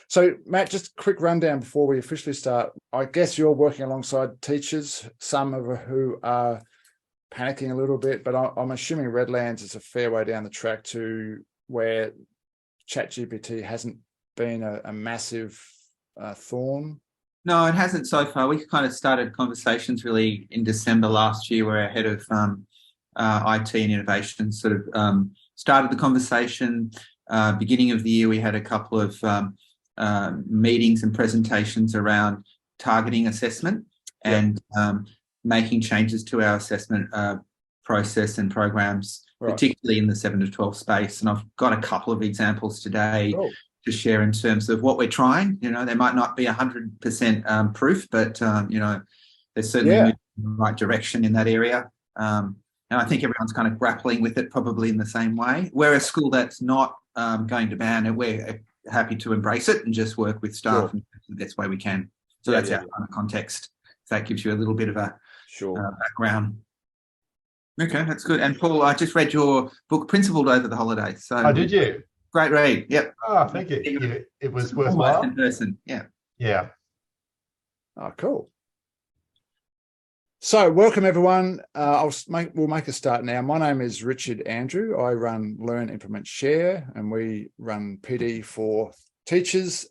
So, Matt, just a quick rundown before we officially start. I guess you're working alongside teachers, some of who are panicking a little bit, but I'm assuming Redlands is a fair way down the track to where ChatGPT hasn't been a massive thorn. No, it hasn't so far. We kind of started conversations really in December last year, where our head of IT and innovation sort of started the conversation. Beginning of the year, we had a couple of meetings and presentations around targeting assessment and making changes to our assessment process and programs, particularly in the 7 to 12 space. And I've got a couple of examples today to share in terms of what we're trying. You know, they might not be 100% proof, but, you know, they're certainly moving in the right direction in that area. And I think everyone's kind of grappling with it probably in the same way. We're a school that's not going to ban it. We're happy to embrace it and just work with staff in the best way we can. So that's our kind of context. If that gives you a little bit of a background. Okay, that's good. And Paul, I just read your book, Principled, over the holidays. So did you? Great read. Yep. Oh, thank you. It was worthwhile. In person. Yeah. Yeah. Oh, cool. So welcome, everyone. We'll make a start now. My name is Richard Andrew. I run Learn, Implement, Share, and we run PD for teachers.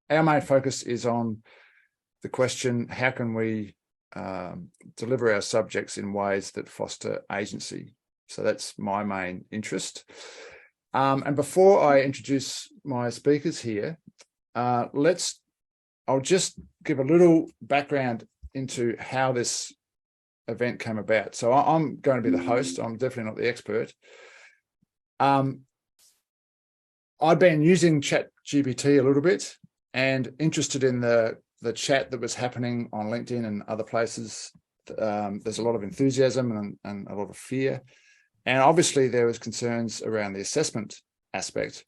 Our main focus is on the question, how can we deliver our subjects in ways that foster agency? So that's my main interest. And before I introduce my speakers here, I'll just give a little background into how this event came about. So I'm going to be the host. I'm definitely not the expert. I've been using ChatGPT a little bit and interested in the chat that was happening on LinkedIn and other places. There's a lot of enthusiasm and a lot of fear. And obviously there was concerns around the assessment aspect.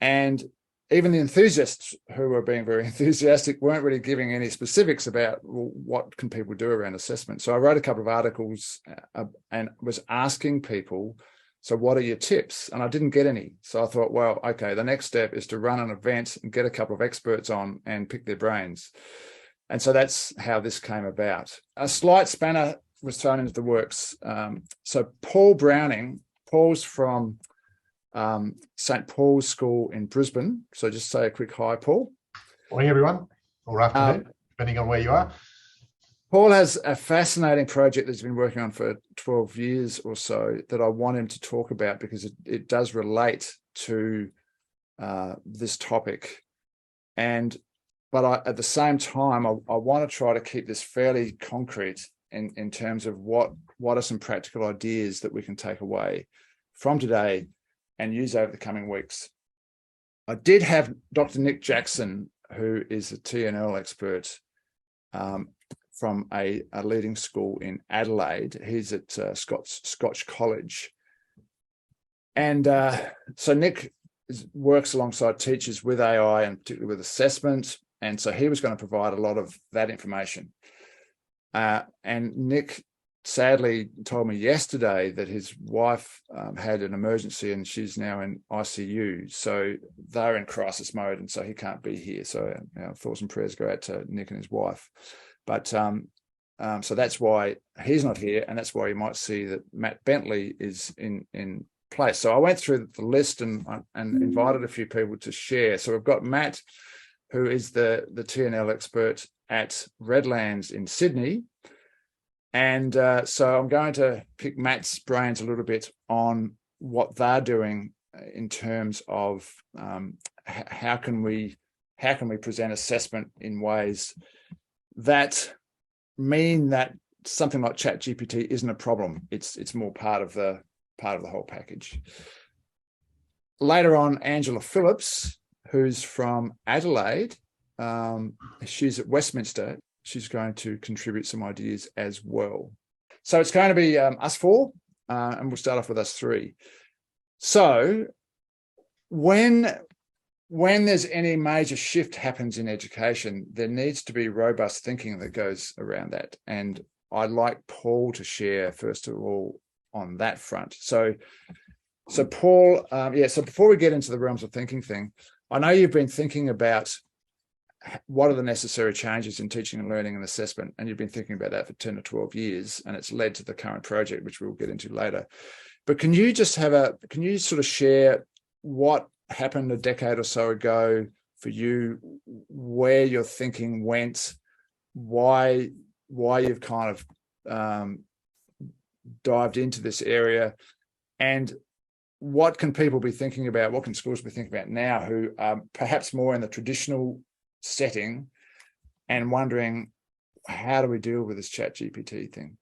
And even the enthusiasts who were being very enthusiastic weren't really giving any specifics about what can people do around assessment. So I wrote a couple of articles and was asking people, so what are your tips? And I didn't get any. So I thought, well, okay, the next step is to run an event and get a couple of experts on and pick their brains. And so that's how this came about. A slight spanner was thrown into the works. So Paul Browning, Paul's from St. Paul's School in Brisbane. So just say a quick hi, Paul. Morning, everyone, or afternoon, depending on where you are. Paul has a fascinating project that he's been working on for 12 years or so that I want him to talk about because it does relate to this topic. But at the same time, I want to try to keep this fairly concrete in terms of what are some practical ideas that we can take away from today and use over the coming weeks. I did have Dr. Nick Jackson, who is a TNL expert from a leading school in Adelaide. He's at Scotch College. And so Nick works alongside teachers with AI and particularly with assessment. And so he was going to provide a lot of that information. And Nick sadly told me yesterday that his wife had an emergency and she's now in ICU. So they're in crisis mode and so he can't be here. So our thoughts and prayers go out to Nick and his wife. But so that's why he's not here, and that's why you might see that Matt Bentley is in place. So I went through the list and invited a few people to share. So we've got Matt, who is the TNL expert at Redlands in Sydney. And so I'm going to pick Matt's brains a little bit on what they're doing in terms of how can we present assessment in ways that mean that something like ChatGPT isn't a problem. It's more part of the whole package. Later on, Angela Phillips, who's from Adelaide, she's at Westminster. She's going to contribute some ideas as well. So it's going to be us four, and we'll start off with us three. So when there's any major shift happens in education, there needs to be robust thinking that goes around that. And I'd like Paul to share, first of all, on that front. So Paul, so before we get into the realms of thinking thing, I know you've been thinking about what are the necessary changes in teaching and learning and assessment, and you've been thinking about that for 10 or 12 years, and it's led to the current project, which we'll get into later. But can you sort of share what happened a decade or so ago for you, where your thinking went, why you've kind of dived into this area, and what can people be thinking about, what can schools be thinking about now who are perhaps more in the traditional setting and wondering, how do we deal with this ChatGPT thing?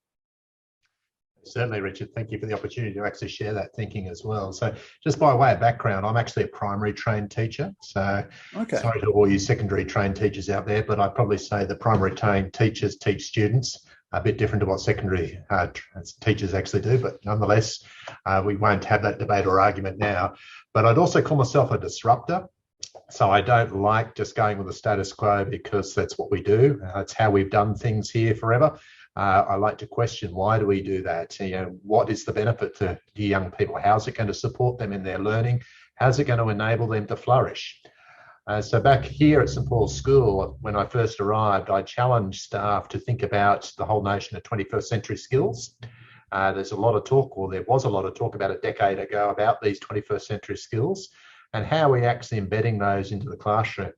Certainly, Richard. Thank you for the opportunity to actually share that thinking as well. So just by way of background, I'm actually a primary trained teacher. So sorry to all you secondary trained teachers out there, but I'd probably say the primary trained teachers teach students a bit different to what secondary teachers actually do. But nonetheless, we won't have that debate or argument now. But I'd also call myself a disruptor. So I don't like just going with the status quo because that's what we do. It's how we've done things here forever. I like to question, why do we do that? What is the benefit to young people? How's it going to support them in their learning? How's it going to enable them to flourish? So back here at St Paul's School, when I first arrived, I challenged staff to think about the whole notion of 21st century skills. There's a lot of talk, or there was a lot of talk about a decade ago about these 21st century skills and how we're actually embedding those into the classroom.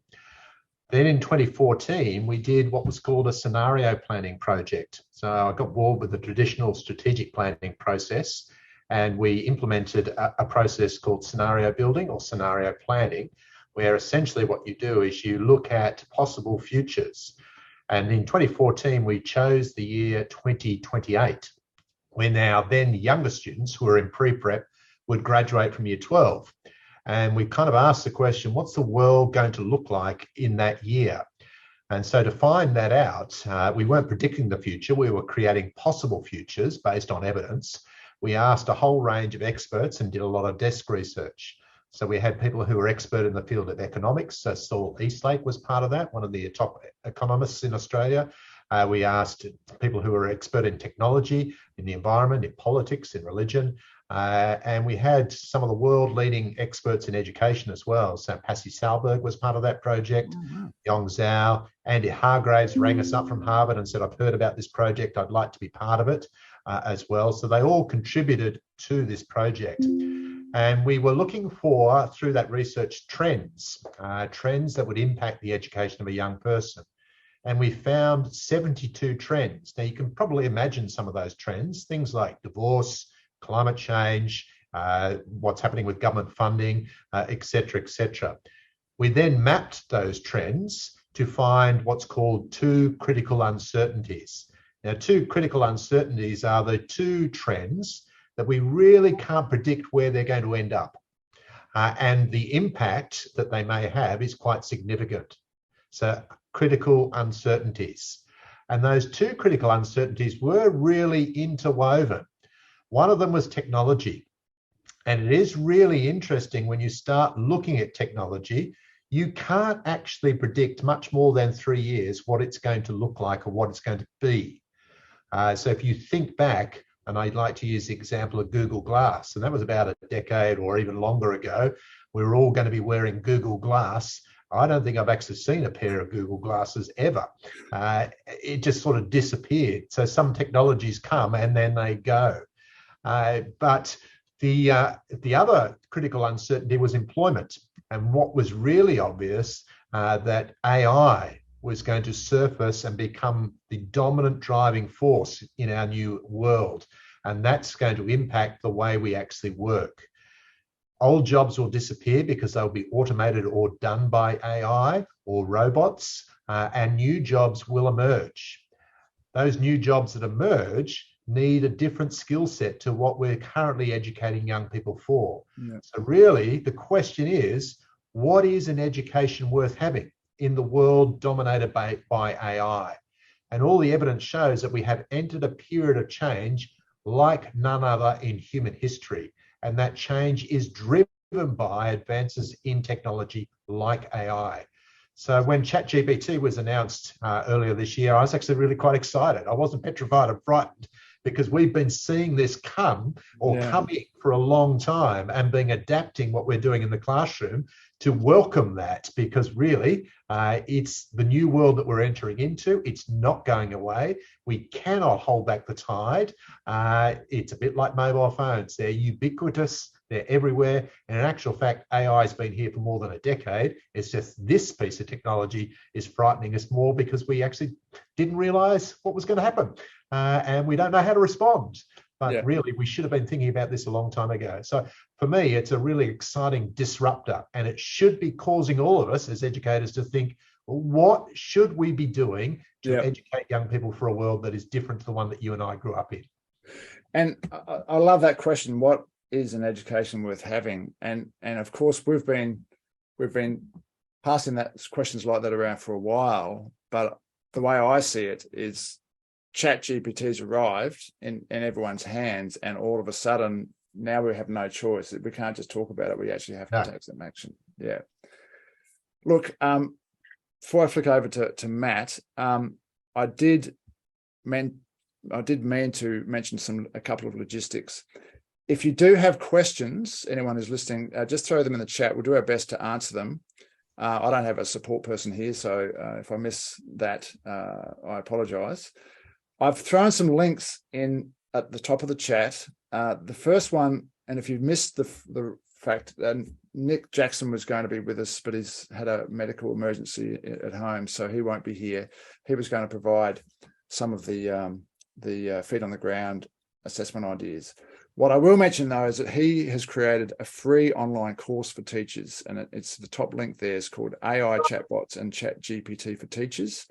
Then in 2014, we did what was called a scenario planning project. So I got bored with the traditional strategic planning process, and we implemented a process called scenario building or scenario planning, where essentially what you do is you look at possible futures. And in 2014, we chose the year 2028, when our then younger students who are in pre-prep would graduate from year 12. And we kind of asked the question, what's the world going to look like in that year? And so to find that out, we weren't predicting the future. We were creating possible futures based on evidence. We asked a whole range of experts and did a lot of desk research. So we had people who were expert in the field of economics. So Saul Eastlake was part of that, one of the top economists in Australia. We asked people who were expert in technology, in the environment, in politics, in religion. And we had some of the world-leading experts in education as well. So Pasi Sahlberg was part of that project, Yong Zhao. Andy Hargraves rang us up from Harvard and said, I've heard about this project, I'd like to be part of it as well. So they all contributed to this project. And we were looking for, through that research, trends that would impact the education of a young person. And we found 72 trends. Now, you can probably imagine some of those trends, things like divorce, climate change, what's happening with government funding, et cetera, et cetera. We then mapped those trends to find what's called two critical uncertainties. Now, two critical uncertainties are the two trends that we really can't predict where they're going to end up. And the impact that they may have is quite significant. So critical uncertainties. And those two critical uncertainties were really interwoven. One of them was technology. And it is really interesting when you start looking at technology, you can't actually predict much more than 3 years what it's going to look like or what it's going to be. So if you think back, and I'd like to use the example of Google Glass, and that was about a decade or even longer ago, we were all going to be wearing Google Glass. I don't think I've actually seen a pair of Google Glasses ever. It just sort of disappeared. So some technologies come and then they go. But the other critical uncertainty was employment. And what was really obvious, that AI was going to surface and become the dominant driving force in our new world. And that's going to impact the way we actually work. Old jobs will disappear because they'll be automated or done by AI or robots, and new jobs will emerge. Those new jobs that emerge need a different skill set to what we're currently educating young people for. Yeah. So really, the question is, what is an education worth having in the world dominated by AI? And all the evidence shows that we have entered a period of change like none other in human history. And that change is driven by advances in technology like AI. So when ChatGPT was announced earlier this year, I was actually really quite excited. I wasn't petrified and frightened because we've been seeing this coming for a long time and being adapting what we're doing in the classroom to welcome that, because really it's the new world that we're entering into. It's not going away. We cannot hold back the tide. It's a bit like mobile phones. They're ubiquitous. They're everywhere. And in actual fact, AI has been here for more than a decade. It's just this piece of technology is frightening us more because we actually didn't realize what was going to happen. And we don't know how to respond. But really, we should have been thinking about this a long time ago. So for me, it's a really exciting disruptor, and it should be causing all of us as educators to think, well, what should we be doing to educate young people for a world that is different to the one that you and I grew up in? And I love that question. What is an education worth having? And of course, we've been passing that questions like that around for a while. But the way I see it is, ChatGPT's arrived in everyone's hands, and all of a sudden now we have no choice. We can't just talk about it. We actually have to take some action. Yeah. Look, before I flick over to Matt, I did mean to mention a couple of logistics. If you do have questions, anyone who's listening, just throw them in the chat. We'll do our best to answer them. I don't have a support person here, so if I miss that, I apologise. I've thrown some links in at the top of the chat. The first one, and if you've missed the fact that Nick Jackson was going to be with us, but he's had a medical emergency at home, so he won't be here. He was going to provide some of the feet on the ground assessment ideas. What I will mention, though, is that he has created a free online course for teachers, and it's the top link there is called AI Chatbots and ChatGPT for Teachers.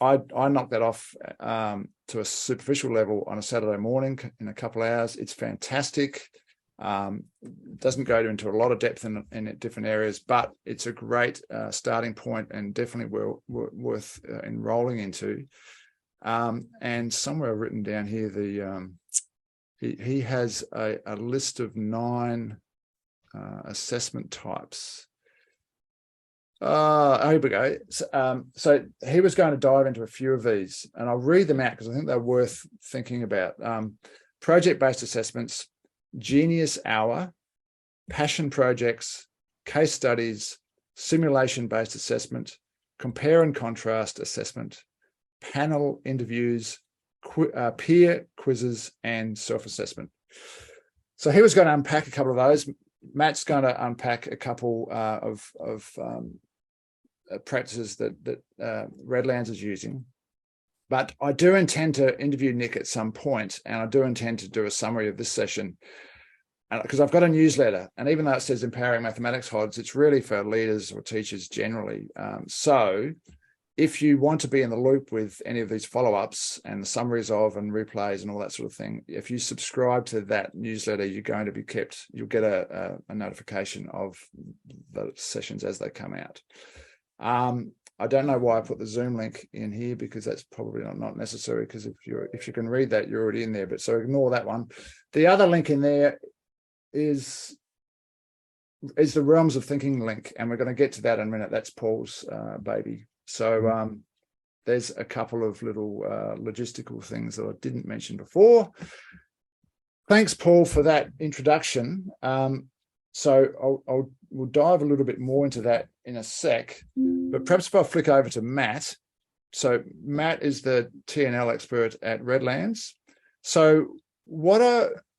I knocked that off to a superficial level on a Saturday morning in a couple of hours. It's fantastic. Doesn't go into a lot of depth in different areas, but it's a great starting point and definitely worth enrolling into. And somewhere written down here, he has a list of 9 assessment types. Here we go. So he was going to dive into a few of these, and I'll read them out because I think they're worth thinking about. Project-based assessments, Genius Hour, passion projects, case studies, simulation-based assessment, compare and contrast assessment, panel interviews, peer quizzes, and self-assessment. So he was going to unpack a couple of those. Matt's going to unpack a couple of practices that Redlands is using. But I do intend to interview Nick at some point, and I do intend to do a summary of this session, because I've got a newsletter, and even though it says Empowering Mathematics HODs, it's really for leaders or teachers generally. So if you want to be in the loop with any of these follow-ups and the summaries of and replays and all that sort of thing, if you subscribe to that newsletter, you're going to be kept, you'll get a notification of the sessions as they come out. I don't know why I put the Zoom link in here, because that's probably not necessary, because if you can read that, you're already in there, but so ignore that one. The other link in there is the Realms of Thinking link, and we're going to get to that in a minute. That's Paul's baby. So there's a couple of little logistical things that I didn't mention before. Thanks, Paul, for that introduction. So we'll dive a little bit more into that in a sec, but perhaps if I flick over to Matt. So Matt is the TNL expert at Redlands. So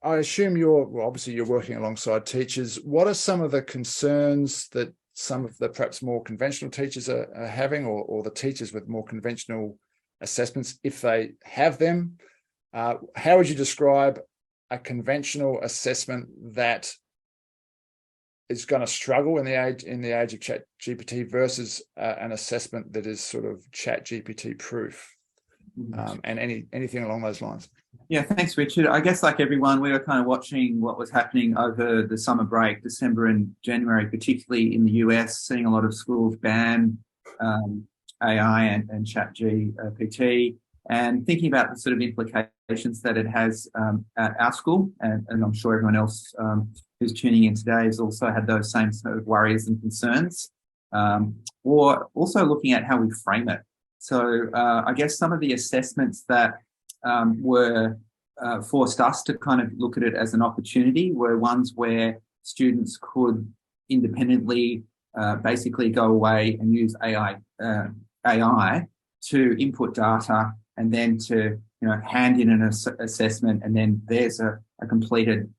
I assume obviously you're working alongside teachers. What are some of the concerns that some of the perhaps more conventional teachers are having, or the teachers with more conventional assessments, if they have them? How would you describe a conventional assessment that is going to struggle in the age of ChatGPT versus an assessment that is sort of ChatGPT-proof, and anything along those lines? Yeah, thanks, Richard. I guess like everyone, we were kind of watching what was happening over the summer break, December and January, particularly in the US, seeing a lot of schools ban AI and ChatGPT, and thinking about the sort of implications that it has at our school. And I'm sure everyone else who's tuning in today has also had those same sort of worries and concerns, or also looking at how we frame it. So I guess some of the assessments that were forced us to kind of look at it as an opportunity were ones where students could independently basically go away and use AI to input data and then to hand in an assessment, and then there's a completed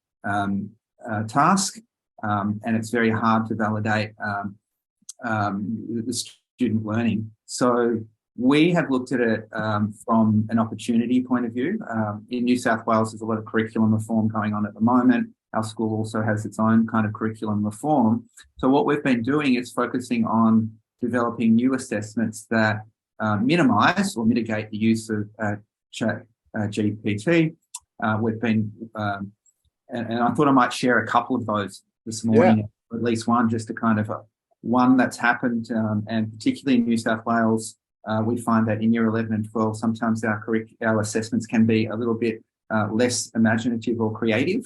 task, and it's very hard to validate the student learning. So we have looked at it from an opportunity point of view. In New South Wales, there's a lot of curriculum reform going on at the moment. Our school also has its own kind of curriculum reform. So what we've been doing is focusing on developing new assessments that minimise or mitigate the use of ChatGPT. We've been, and I thought I might share a couple of those this morning, at least one, just to kind of one that's happened, and particularly in New South Wales, we find that in year 11 and 12, sometimes our assessments can be a little bit less imaginative or creative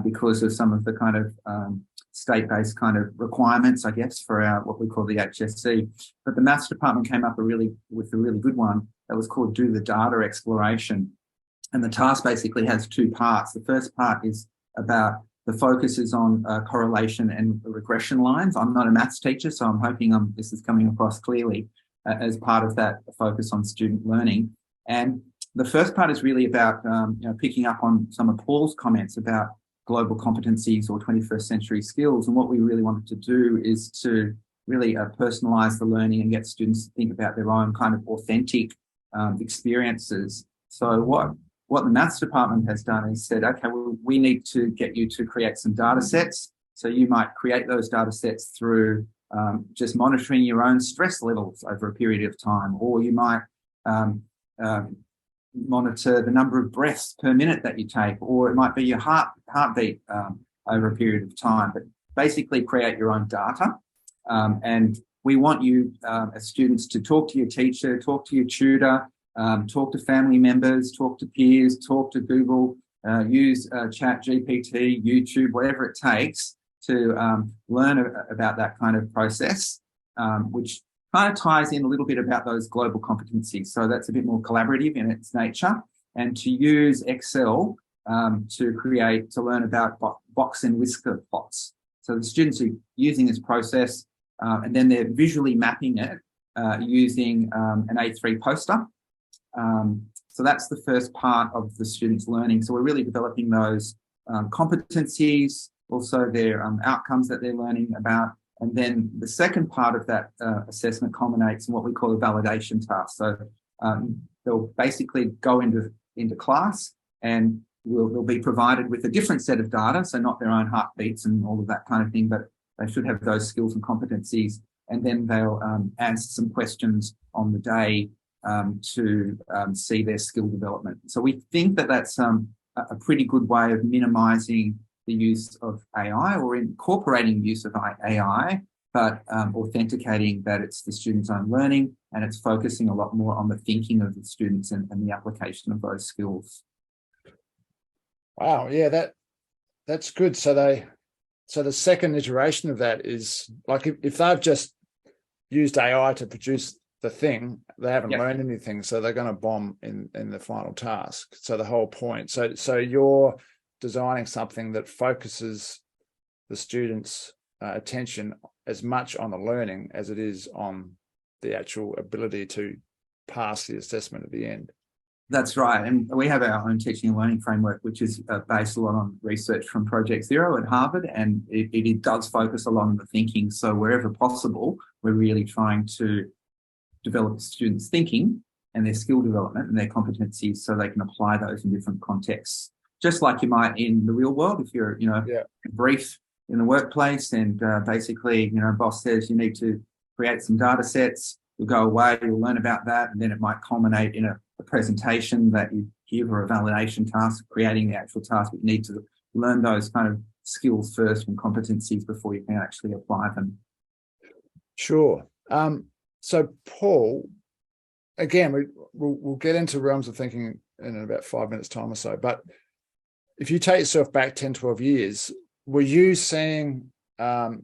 because of some of the kind of state-based kind of requirements, I guess, for our what we call the HSC. But the maths department came up with a really good one that was called Do the Data Exploration. And the task basically has two parts. The first part is about the focus is on correlation and regression lines. I'm not a maths teacher, so I'm hoping this is coming across clearly as part of that focus on student learning. And the first part is really about picking up on some of Paul's comments about global competencies or 21st century skills. And what we really wanted to do is to really personalise the learning and get students to think about their own kind of authentic experiences. So what the maths department has done is said, okay, well, we need to get you to create some data sets. So you might create those data sets through just monitoring your own stress levels over a period of time, or you might monitor the number of breaths per minute that you take, or it might be your heartbeat over a period of time. But basically create your own data. And we want you as students to talk to your teacher, talk to your tutor, talk to family members, talk to peers, talk to Google, use ChatGPT, YouTube, whatever it takes to learn about that kind of process, which kind of ties in a little bit about those global competencies. So that's a bit more collaborative in its nature, and to use Excel to learn about box and whisker plots. So the students are using this process and then they're visually mapping it using an A3 poster. So that's the first part of the students' learning. So we're really developing those competencies, also their outcomes that they're learning about. And then the second part of that assessment culminates in what we call a validation task. So they'll basically go into class and they'll be provided with a different set of data, so not their own heartbeats and all of that kind of thing, but they should have those skills and competencies. And then they'll answer some questions on the day to see their skill development. So we think that that's a pretty good way of minimising the use of AI or incorporating use of AI, but authenticating that it's the student's own learning, and it's focusing a lot more on the thinking of the students and the application of those skills. Wow, yeah, that's good. So the second iteration of that is like if they've just used AI to produce the thing, they haven't learned anything, so they're going to bomb in the final task. So the whole point. So you're designing something that focuses the students' attention as much on the learning as it is on the actual ability to pass the assessment at the end. That's right. And we have our own teaching and learning framework, which is based a lot on research from Project Zero at Harvard, and it does focus a lot on the thinking. So wherever possible, we're really trying to develop students' thinking and their skill development and their competencies so they can apply those in different contexts. Just like you might in the real world, if you're, brief in the workplace and basically, boss says you need to create some data sets, you'll go away, you'll learn about that, and then it might culminate in a presentation that you give or a validation task, creating the actual task. But you need to learn those kind of skills first and competencies before you can actually apply them. Sure. So Paul, again, we'll get into realms of thinking in about 5 minutes time or so, but if you take yourself back 10, 12 years, were you seeing not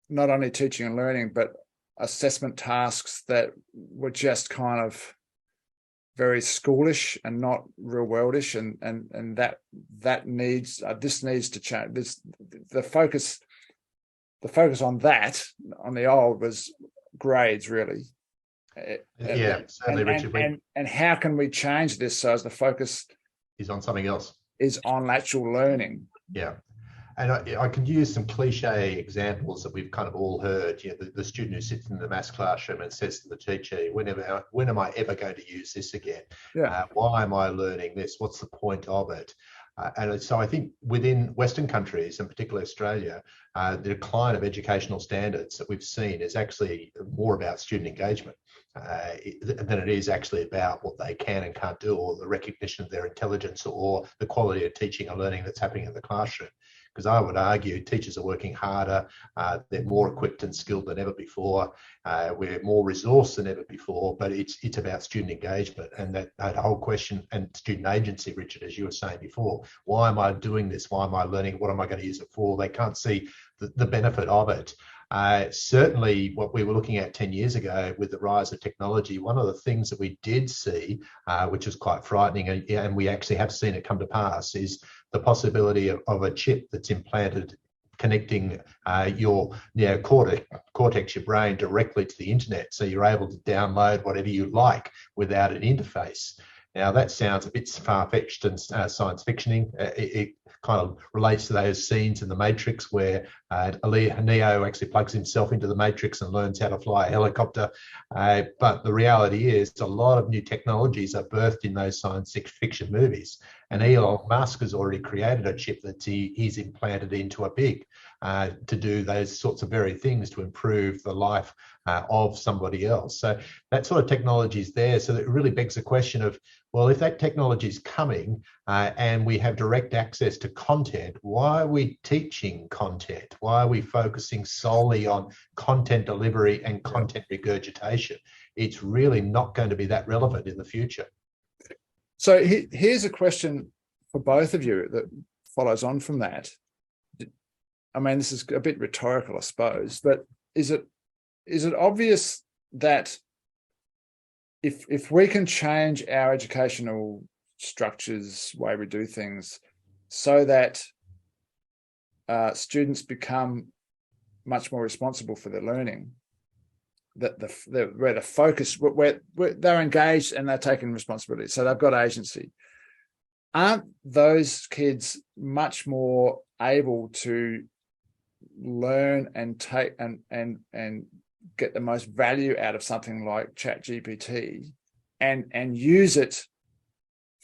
only teaching and learning, but assessment tasks that were just kind of very schoolish and not real worldish, and that needs this needs to change. The focus on that, on the old, was grades, really. Certainly, Richard. And how can we change this so as the focus is on something else? Is on actual learning. Yeah. And I can use some cliche examples that we've kind of all heard. You know, the student who sits in the maths classroom and says to the teacher, when am I ever going to use this again? Yeah. Why am I learning this? What's the point of it? And so I think within Western countries, and particularly Australia, the decline of educational standards that we've seen is actually more about student engagement than it is actually about what they can and can't do, or the recognition of their intelligence, or the quality of teaching and learning that's happening in the classroom. Because I would argue teachers are working harder, they're more equipped and skilled than ever before, we're more resourced than ever before, but it's about student engagement and that whole question, and student agency, Richard, as you were saying before. Why am I doing this? Why am I learning? What am I going to use it for? They can't see the benefit of it. Certainly what we were looking at 10 years ago with the rise of technology, one of the things that we did see, which was quite frightening, and we actually have seen it come to pass, is the possibility of a chip that's implanted connecting your cortex, your brain, directly to the internet, so you're able to download whatever you like without an interface. Now that sounds a bit far-fetched and science fictioning. It kind of relates to those scenes in The Matrix where Neo actually plugs himself into the Matrix and learns how to fly a helicopter. But the reality is a lot of new technologies are birthed in those science fiction movies. And Elon Musk has already created a chip that he's implanted into a pig to do those sorts of very things to improve the life of somebody else. So that sort of technology is there. So it really begs the question of, well, if that technology is coming and we have direct access to content, why are we teaching content? Why are we focusing solely on content delivery and content regurgitation? It's really not going to be that relevant in the future. So here's a question for both of you that follows on from that. I mean, this is a bit rhetorical, I suppose, but is it obvious that if we can change our educational structures, way we do things, so that students become much more responsible for their learning, that where the focus, where they're engaged and they're taking responsibility, so they've got agency, aren't those kids much more able to learn and take and get the most value out of something like ChatGPT and use it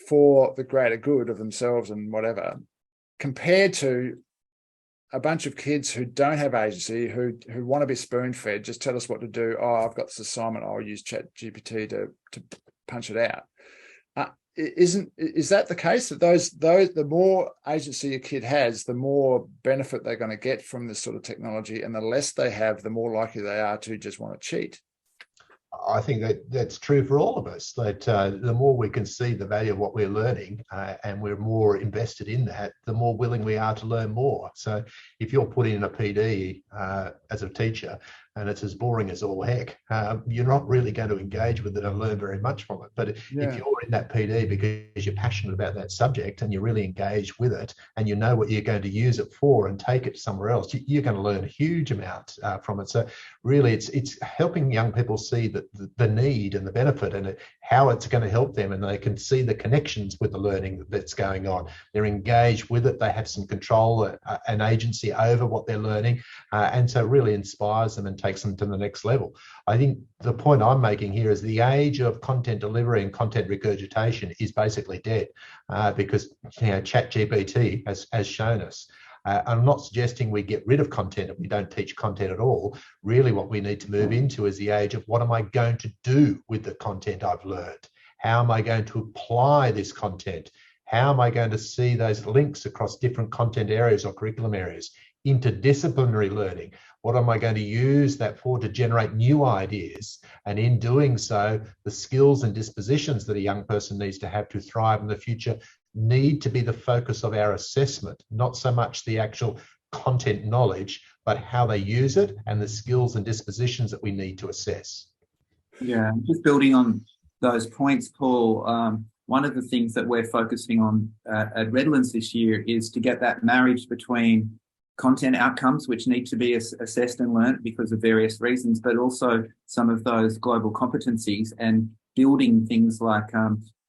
for the greater good of themselves and whatever, compared to a bunch of kids who don't have agency, who want to be spoon-fed, just tell us what to do. Oh, I've got this assignment, I'll use ChatGPT to punch it out. Is that the case? That those the more agency a kid has, the more benefit they're going to get from this sort of technology, and the less they have, the more likely they are to just want to cheat? I think that's true for all of us, that the more we can see the value of what we're learning and we're more invested in that, the more willing we are to learn more. So if you're put in a PD as a teacher and it's as boring as all heck, you're not really going to engage with it and learn very much from it. But if you're in that PD because you're passionate about that subject and you're really engaged with it and you know what you're going to use it for and take it somewhere else, you're going to learn a huge amount from it. So really it's helping young people see the need and the benefit and how it's going to help them, and they can see the connections with the learning that's going on. They're engaged with it, they have some control and agency over what they're learning, and so it really inspires them and takes them to the next level. I think the point I'm making here is the age of content delivery and content regurgitation is basically dead because ChatGPT has shown us. I'm not suggesting we get rid of content and we don't teach content at all. Really what we need to move into is the age of what am I going to do with the content I've learned? How am I going to apply this content? How am I going to see those links across different content areas or curriculum areas? Interdisciplinary learning. What am I going to use that for to generate new ideas? And in doing so, the skills and dispositions that a young person needs to have to thrive in the future need to be the focus of our assessment, not so much the actual content knowledge, but how they use it and the skills and dispositions that we need to assess. Yeah, just building on those points, Paul, one of the things that we're focusing on at Redlands this year is to get that marriage between content outcomes, which need to be assessed and learnt because of various reasons, but also some of those global competencies, and building things like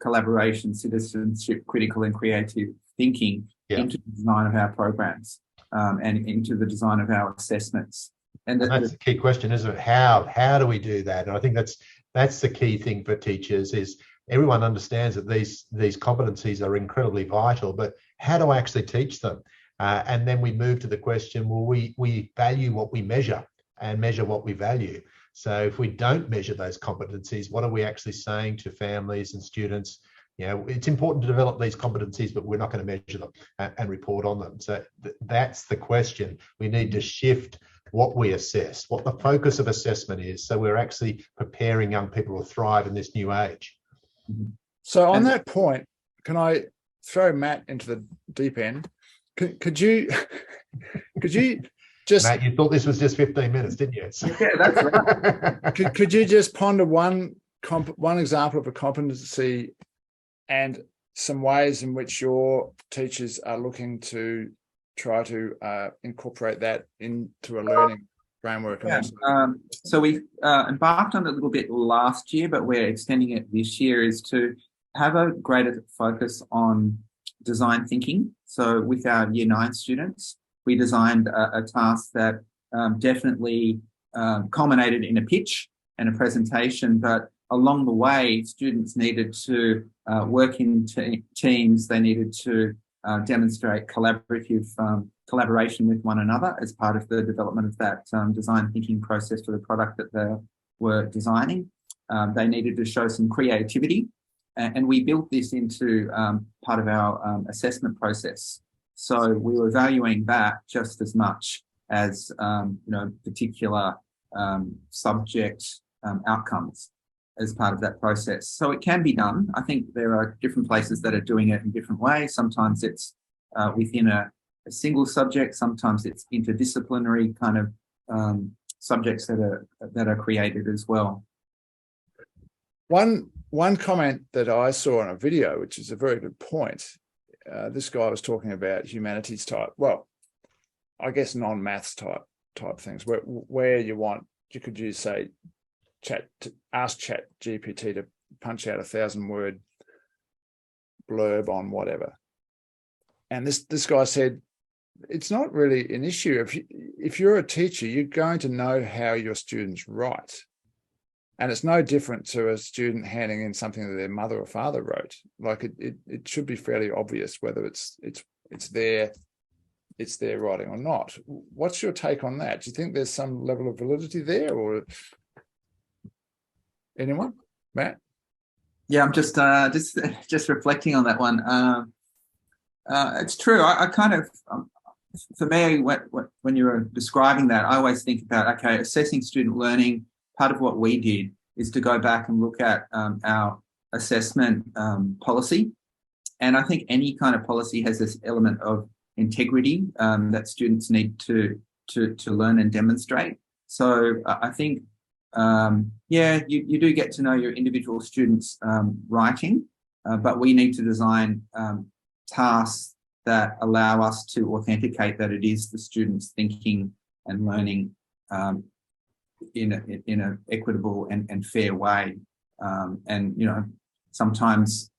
collaboration, citizenship, critical and creative thinking into the design of our programs and into the design of our assessments. And that's the key question, isn't it? How do we do that? And I think that's the key thing for teachers, is everyone understands that these competencies are incredibly vital, but how do I actually teach them? And then we move to the question, well, we value what we measure and measure what we value. So if we don't measure those competencies, what are we actually saying to families and students? You know, it's important to develop these competencies, but we're not going to measure them and report on them. So that's the question. We need to shift what we assess, what the focus of assessment is, so we're actually preparing young people to thrive in this new age. So on that point, can I throw Matt into the deep end? Could you just, Matt, you thought this was just 15 minutes, didn't you? Yeah, that's right. could you just ponder one example of a competency and some ways in which your teachers are looking to try to incorporate that into a learning framework? Yeah. So we embarked on it a little bit last year, but we're extending it this year, is to have a greater focus on design thinking. So with our Year 9 students, we designed a task that definitely culminated in a pitch and a presentation, but along the way, students needed to work in teams. They needed to demonstrate collaboration with one another as part of the development of that design thinking process for the product that they were designing. They needed to show some creativity, and we built this into part of our assessment process. So we were valuing that just as much as particular subject outcomes as part of that process. So it can be done. I think there are different places that are doing it in different ways. Sometimes it's within a single subject. Sometimes it's interdisciplinary kind of subjects that are created as well. One comment that I saw in a video, which is a very good point, this guy was talking about humanities type, well, I guess non-maths type things, where you could use, say, ask ChatGPT to punch out 1,000-word blurb on whatever. And this guy said, it's not really an issue. If you're a teacher, you're going to know how your students write. And it's no different to a student handing in something that their mother or father wrote. Like it should be fairly obvious whether it's their writing or not. What's your take on that? Do you think there's some level of validity there, or anyone? Matt? Yeah, I'm just reflecting on that one. It's true. I kind of, for me, when you were describing that, I always think about, okay, assessing student learning. Part of what we did is to go back and look at our assessment policy. And I think any kind of policy has this element of integrity that students need to learn and demonstrate. So I think, you do get to know your individual students' writing, but we need to design tasks that allow us to authenticate that it is the students thinking and learning in an equitable and fair way. And sometimes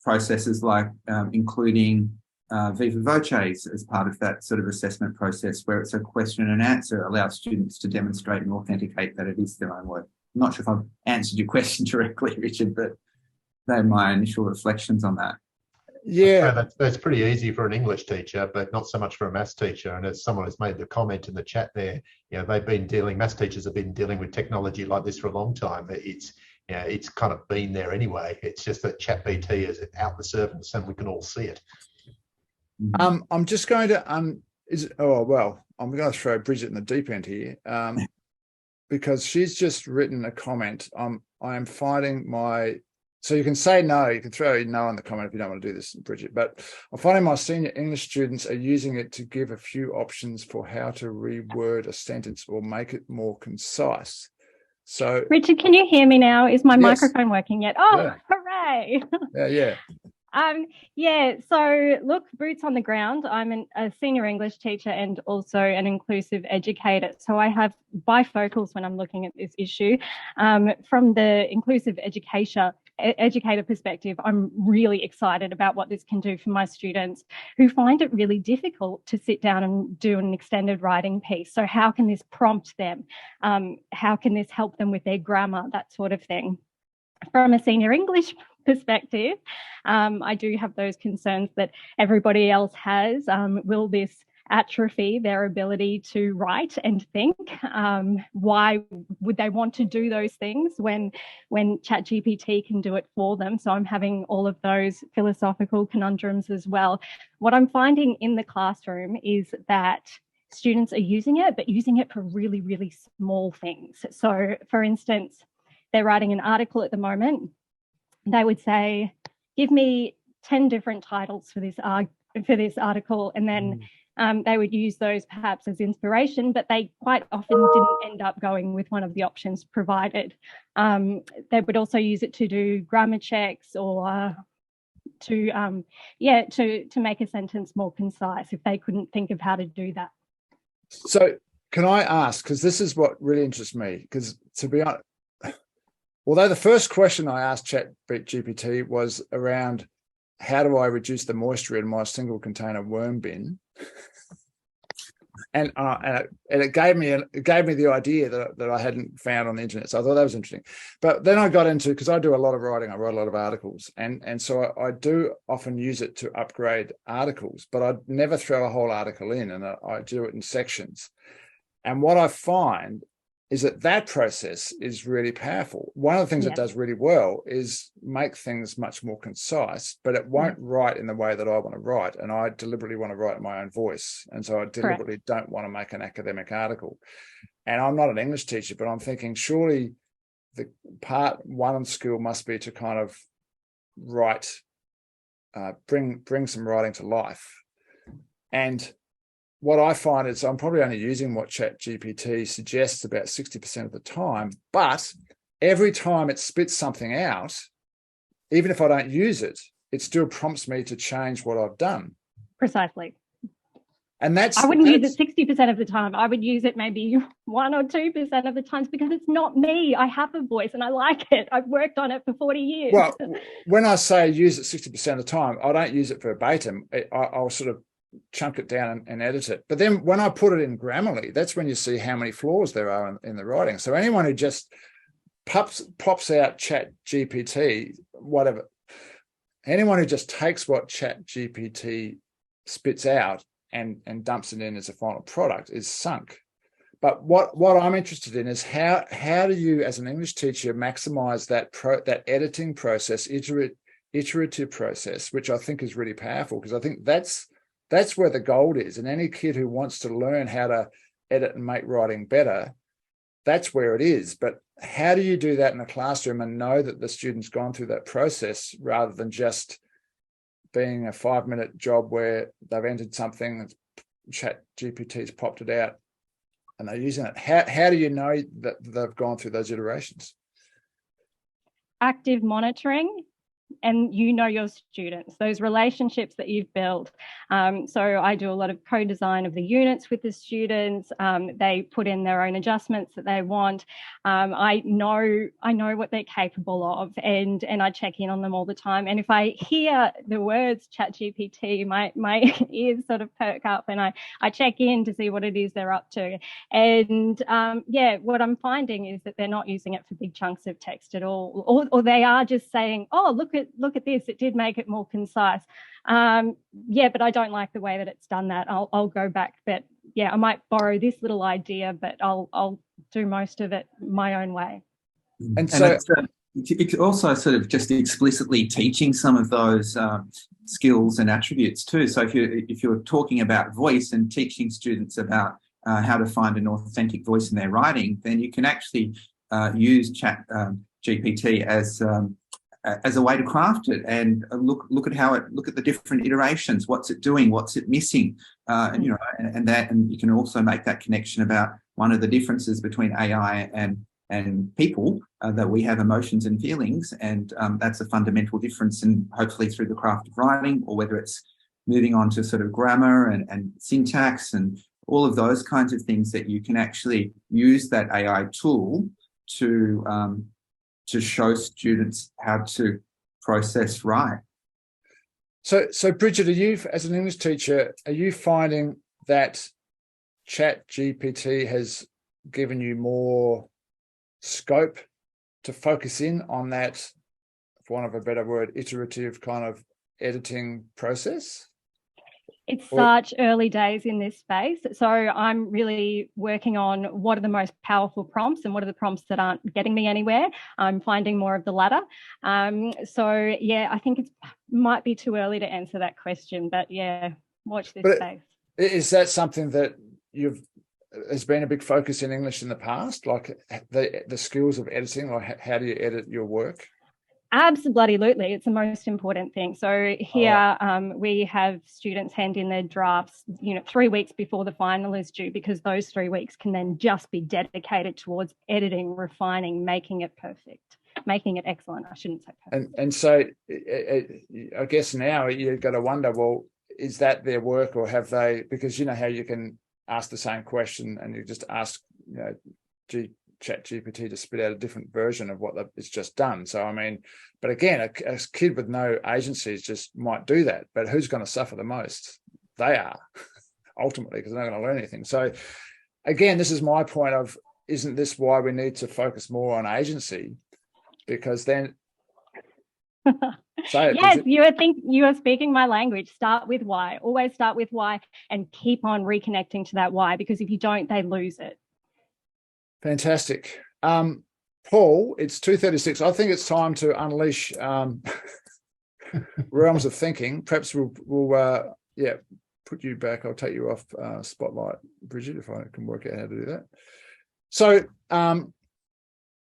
processes like including viva voces as part of that sort of assessment process, where it's a question and answer, allows students to demonstrate and authenticate that it is their own work. I'm not sure if I've answered your question directly, Richard, but they're my initial reflections on that. Yeah, that's pretty easy for an English teacher, but not so much for a maths teacher. And as someone has made the comment in the chat there, maths teachers have been dealing with technology like this for a long time. It's kind of been there anyway. It's just that ChatGPT is out the surface and we can all see it. I'm just going to I'm going to throw Bridget in the deep end here, because she's just written a comment. I am finding so you can say no, you can throw no in the comment if you don't want to do this, Bridget, but I'm finding my senior English students are using it to give a few options for how to reword a sentence or make it more concise. So, Richard, can you hear me now? Is my yes. microphone working yet? Oh, Yeah. hooray. Yeah. Yeah, so look, boots on the ground. I'm a senior English teacher and also an inclusive educator. So I have bifocals when I'm looking at this issue. From the inclusive educator perspective, I'm really excited about what this can do for my students who find it really difficult to sit down and do an extended writing piece. So how can this prompt them? How can this help them with their grammar, that sort of thing? From a senior English perspective, I do have those concerns that everybody else has. Will this atrophy their ability to write and think? Why would they want to do those things when ChatGPT can do it for them? So I'm having all of those philosophical conundrums as well. What I'm finding in the classroom is that students are using it, but using it for really, really small things. So, for instance, they're writing an article at the moment. They would say, give me 10 different titles for this article, and then they would use those perhaps as inspiration, but they quite often didn't end up going with one of the options provided. They would also use it to do grammar checks or to make a sentence more concise if they couldn't think of how to do that. So can I ask, because this is what really interests me, because to be honest, although the first question I asked ChatGPT was around how do I reduce the moisture in my single container worm bin, and it gave me the idea that I hadn't found on the internet. So I thought that was interesting. But then I got into, because I do a lot of writing, I write a lot of articles, and so I do often use it to upgrade articles, but I'd never throw a whole article in, and I do it in sections. And what I find is that process is really powerful. One of the things it does really well is make things much more concise, but it won't write in the way that I want to write. And I deliberately want to write in my own voice. And so I deliberately don't want to make an academic article. And I'm not an English teacher, but I'm thinking surely the part one of skill must be to kind of write, bring some writing to life. And what I find is I'm probably only using what ChatGPT suggests about 60% of the time, but every time it spits something out, even if I don't use it, it still prompts me to change what I've done. Precisely. And I wouldn't use it 60% of the time. I would use it maybe 1 or 2% of the times because it's not me. I have a voice and I like it. I've worked on it for 40 years. Well, when I say use it 60% of the time, I don't use it verbatim. I'll sort of chunk it down and edit it. But then when I put it in Grammarly, that's when you see how many flaws there are in the writing. So anyone who just pops out ChatGPT, whatever, anyone who just takes what ChatGPT spits out and dumps it in as a final product is sunk. But what I'm interested in is how do you, as an English teacher, maximize that editing process, iterative process, which I think is really powerful, because I think that's where the gold is. And any kid who wants to learn how to edit and make writing better, that's where it is. But how do you do that in a classroom and know that the student's gone through that process rather than just being a 5-minute job where they've entered something, ChatGPT's popped it out and they're using it? How do you know that they've gone through those iterations? Active monitoring. And you know your students, those relationships that you've built. So I do a lot of co-design of the units with the students. They put in their own adjustments that they want. I know what they're capable of, and I check in on them all the time. And if I hear the words ChatGPT, my ears sort of perk up, and I check in to see what it is they're up to. And what I'm finding is that they're not using it for big chunks of text at all, or they are just saying, oh, look at this, it did make it more concise. But I don't like the way that it's done that. I'll go back, but I might borrow this little idea, but I'll do most of it my own way. And so it's also sort of just explicitly teaching some of those skills and attributes too. So if you're talking about voice and teaching students about how to find an authentic voice in their writing, then you can actually use ChatGPT as a way to craft it and look at the different iterations. What's it doing? What's it missing? And you can also make that connection about one of the differences between AI and and people, that we have emotions and feelings, and that's a fundamental difference. And hopefully through the craft of writing, or whether it's moving on to sort of grammar and syntax and all of those kinds of things, that you can actually use that AI tool to show students how to process right. So Bridget, are you, as an English teacher, are you finding that ChatGPT has given you more scope to focus in on that, for want of a better word, iterative kind of editing process? It's such early days in this space. So I'm really working on what are the most powerful prompts and what are the prompts that aren't getting me anywhere. I'm finding more of the latter. So yeah, I think it might be too early to answer that question, but yeah, watch this space. Is that something that has been a big focus in English in the past, like the skills of editing, like how do you edit your work? Absolutely. It's the most important thing. So here we have students hand in their drafts, 3 weeks before the final is due, because those 3 weeks can then just be dedicated towards editing, refining, making it perfect, making it excellent. I shouldn't say perfect. And so I guess now you've got to wonder, well, is that their work, or have they, because you know how you can ask the same question and you just ask, ChatGPT to spit out a different version of what it's just done. So, I mean, but again, a kid with no agencies just might do that. But who's going to suffer the most? They are, ultimately, because they're not going to learn anything. So, again, this is my point of, isn't this why we need to focus more on agency? Because then... Yes, you are speaking my language. Start with why. Always start with why and keep on reconnecting to that why, because if you don't, they lose it. Fantastic. Paul, it's 2:36. I think it's time to unleash realms of thinking. Perhaps we'll put you back. I'll take you off spotlight, Bridget, if I can work out how to do that. So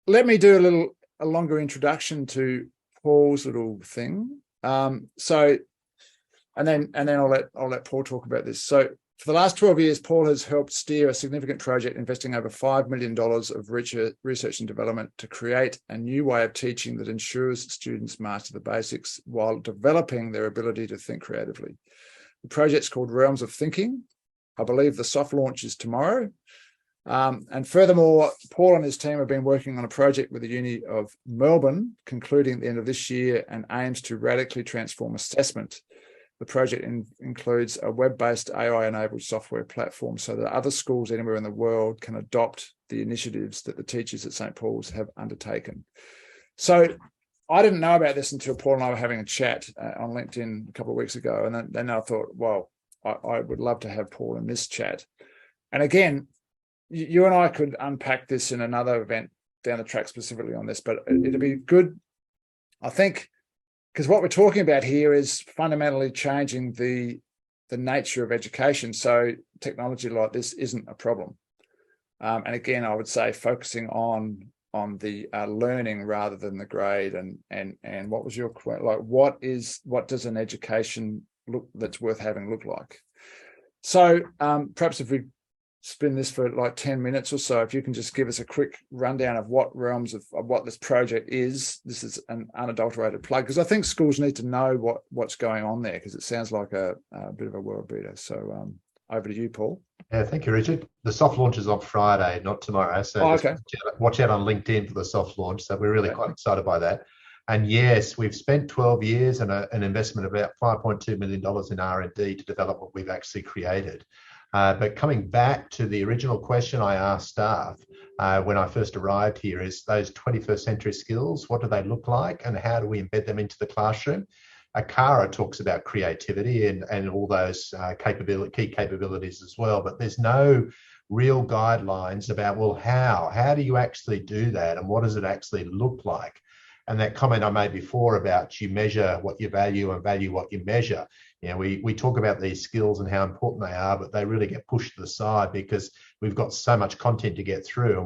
let me do a longer introduction to Paul's little thing. And then I'll let Paul talk about this. So for the last 12 years, Paul has helped steer a significant project investing over $5 million of research and development to create a new way of teaching that ensures students master the basics while developing their ability to think creatively. The project's called Realms of Thinking. I believe the soft launch is tomorrow. And furthermore, Paul and his team have been working on a project with the Uni of Melbourne, concluding at the end of this year, and aims to radically transform assessment. The project includes a web-based AI-enabled software platform so that other schools anywhere in the world can adopt the initiatives that the teachers at St. Paul's have undertaken. So I didn't know about this until Paul and I were having a chat on LinkedIn a couple of weeks ago. And then I thought, well, I would love to have Paul in this chat. And again, you and I could unpack this in another event down the track specifically on this, but it'd be good, I think, because what we're talking about here is fundamentally changing the nature of education. So technology like this isn't a problem. And again, I would say focusing on the learning rather than the grade. And what was your question? Like, what does an education that's worth having look like? So perhaps if we spin this for like 10 minutes or so, if you can just give us a quick rundown of what realms of what this project is. This is an unadulterated plug, because I think schools need to know what's going on there, because it sounds like a bit of a world beater. So over to you, Paul. Yeah, thank you, Richard. The soft launch is on Friday, not tomorrow. So okay. Watch out on LinkedIn for the soft launch. So we're really quite excited by that. And yes, we've spent 12 years and an investment of about $5.2 million in R&D to develop what we've actually created. But coming back to the original question I asked staff when I first arrived here is those 21st century skills, what do they look like and how do we embed them into the classroom? Akara talks about creativity and all those key capabilities as well, but there's no real guidelines about, well, how do you actually do that and what does it actually look like? And that comment I made before about you measure what you value and value what you measure. You know, we talk about these skills and how important they are, but they really get pushed to the side because we've got so much content to get through,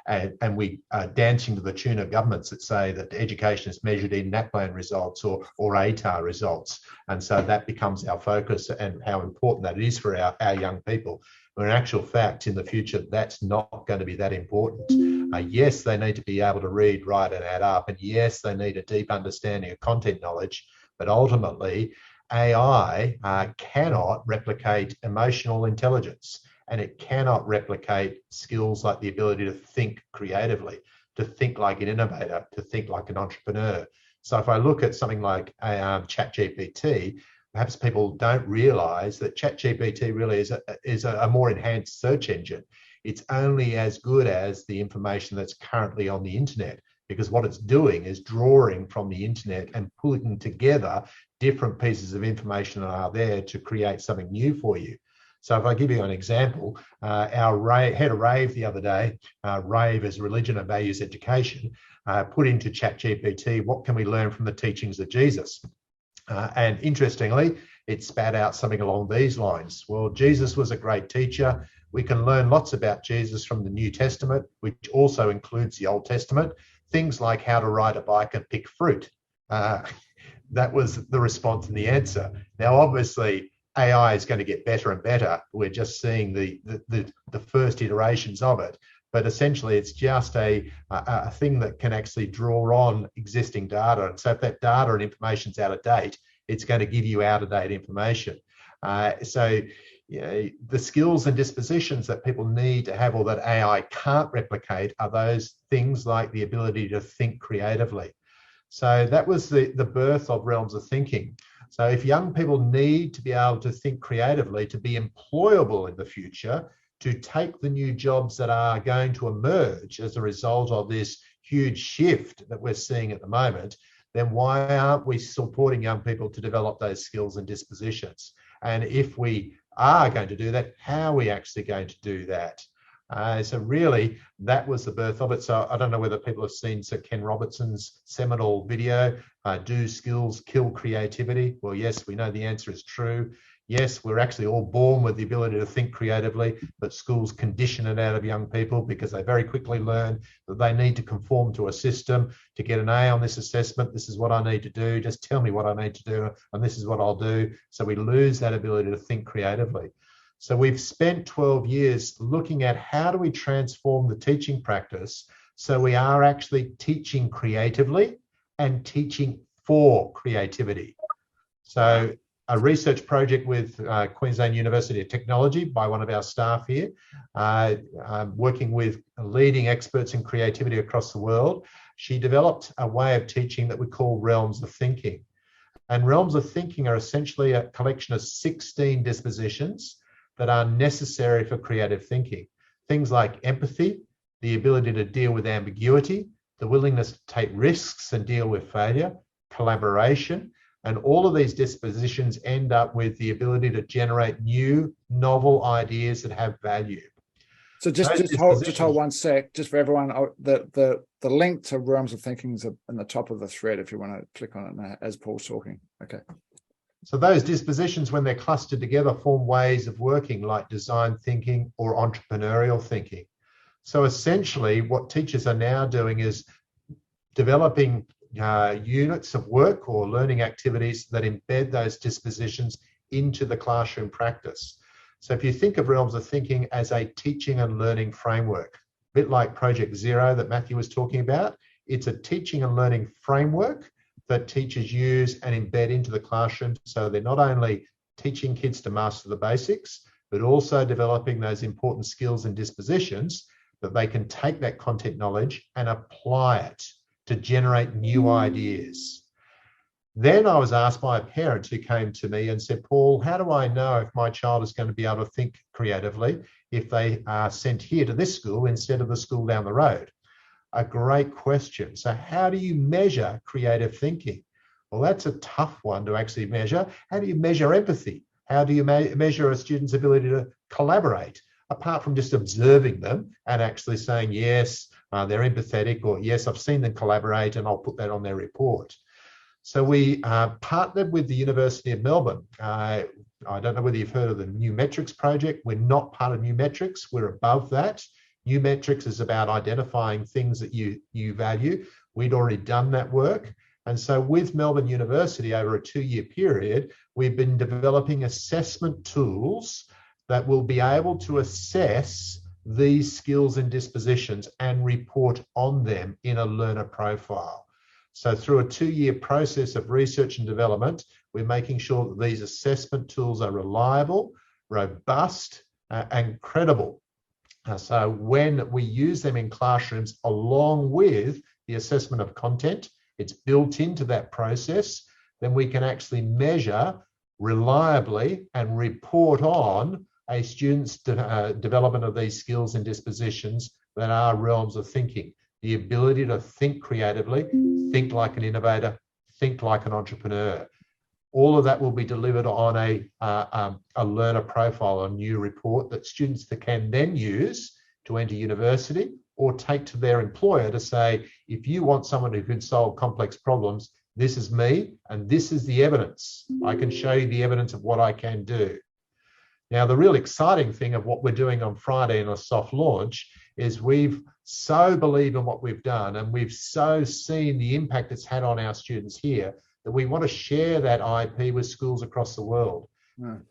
and we are dancing to the tune of governments that say that education is measured in NAPLAN results or ATAR results, and so that becomes our focus and how important that is for our young people. But in actual fact, in the future, that's not going to be that important. Yes, they need to be able to read, write, and add up. And yes, they need a deep understanding of content knowledge. But ultimately, AI cannot replicate emotional intelligence, and it cannot replicate skills like the ability to think creatively, to think like an innovator, to think like an entrepreneur. So if I look at something like ChatGPT, perhaps people don't realize that ChatGPT really is a more enhanced search engine. It's only as good as the information that's currently on the internet, because what it's doing is drawing from the internet and pulling together different pieces of information that are there to create something new for you. So if I give you an example, our head of RAVE the other day, RAVE is Religion and Values Education, put into ChatGPT, what can we learn from the teachings of Jesus? And interestingly, it spat out something along these lines. Well, Jesus was a great teacher. We can learn lots about Jesus from the New Testament, which also includes the Old Testament. Things like how to ride a bike and pick fruit. That was the response and the answer. Now, obviously, AI is going to get better and better. We're just seeing the first iterations of it. But essentially, it's just a thing that can actually draw on existing data. And so if that data and information is out of date, it's going to give you out-of-date information. So you know, the skills and dispositions that people need to have, or that AI can't replicate, are those things like the ability to think creatively. So that was the birth of Realms of Thinking. So if young people need to be able to think creatively, to be employable in the future, to take the new jobs that are going to emerge as a result of this huge shift that we're seeing at the moment, then why aren't we supporting young people to develop those skills and dispositions? And if we are going to do that, how are we actually going to do that? So really, that was the birth of it. So I don't know whether people have seen Sir Ken Robertson's seminal video, Do Skills Kill Creativity? Well, yes, we know the answer is true. Yes, we're actually all born with the ability to think creatively, but schools condition it out of young people because they very quickly learn that they need to conform to a system. To get an A on this assessment, this is what I need to do. Just tell me what I need to do, and this is what I'll do. So we lose that ability to think creatively. So we've spent 12 years looking at how do we transform the teaching practice so we are actually teaching creatively and teaching for creativity. So a research project with Queensland University of Technology by one of our staff here, working with leading experts in creativity across the world. She developed a way of teaching that we call Realms of Thinking. And Realms of Thinking are essentially a collection of 16 dispositions that are necessary for creative thinking. Things like empathy, the ability to deal with ambiguity, the willingness to take risks and deal with failure, collaboration, and all of these dispositions end up with the ability to generate new, novel ideas that have value. So just hold one sec, just for everyone. The link to Realms of Thinking is in the top of the thread if you want to click on it now, as Paul's talking. Okay. So those dispositions, when they're clustered together, form ways of working like design thinking or entrepreneurial thinking. So essentially, what teachers are now doing is developing units of work or learning activities that embed those dispositions into the classroom practice. So if you think of Realms of Thinking as a teaching and learning framework, a bit like Project Zero that Matthew was talking about, it's a teaching and learning framework that teachers use and embed into the classroom. So they're not only teaching kids to master the basics, but also developing those important skills and dispositions that they can take that content knowledge and apply it to generate new ideas. Then I was asked by a parent who came to me and said, Paul, how do I know if my child is going to be able to think creatively if they are sent here to this school instead of the school down the road? A great question. So how do you measure creative thinking? Well, that's a tough one to actually measure. How do you measure empathy? How do you measure a student's ability to collaborate, apart from just observing them and actually saying, yes, they're empathetic, or yes, I've seen them collaborate and I'll put that on their report. So we partnered with the University of Melbourne. I don't know whether you've heard of the New Metrics project. We're not part of New Metrics. We're above that. New Metrics is about identifying things that you value. We'd already done that work. And so with Melbourne University over a 2-year period, we've been developing assessment tools that will be able to assess these skills and dispositions and report on them in a learner profile. So through a 2-year process of research and development, we're making sure that these assessment tools are reliable, robust, and credible. So when we use them in classrooms along with the assessment of content, it's built into that process, then we can actually measure reliably and report on a student's development of these skills and dispositions that are realms of thinking. The ability to think creatively, think like an innovator, think like an entrepreneur. All of that will be delivered on a learner profile, a new report that students can then use to enter university or take to their employer to say, if you want someone who can solve complex problems, this is me and this is the evidence. I can show you the evidence of what I can do. Now, the real exciting thing of what we're doing on Friday in a soft launch is we've so believe in what we've done and we've so seen the impact it's had on our students here that we want to share that IP with schools across the world.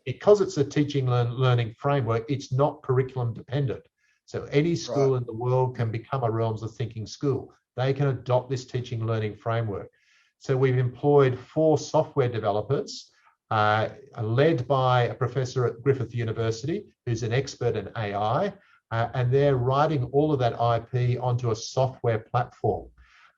Because it's a teaching learning framework, it's not curriculum dependent. So any school in the world can become a realms of thinking school. They can adopt this teaching learning framework. So we've employed 4 software developers led by a professor at Griffith University who's an expert in AI, and they're writing all of that IP onto a software platform.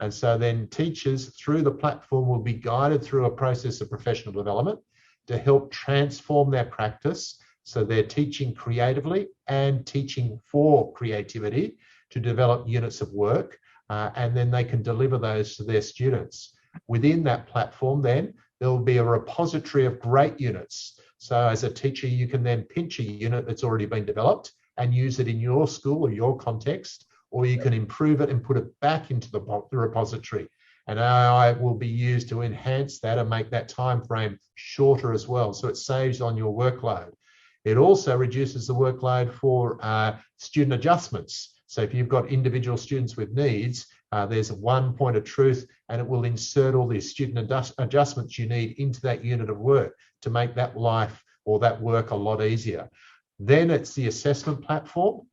And so then teachers through the platform will be guided through a process of professional development to help transform their practice so they're teaching creatively and teaching for creativity to develop units of work, and then they can deliver those to their students. Within that platform then, there will be a repository of great units. So as a teacher, you can then pinch a unit that's already been developed and use it in your school or your context, or you can improve it and put it back into the repository. And AI will be used to enhance that and make that time frame shorter as well. So it saves on your workload. It also reduces the workload for student adjustments. So if you've got individual students with needs, there's one point of truth and it will insert all the student adjustments you need into that unit of work to make that life or that work a lot easier. Then it's the assessment platform.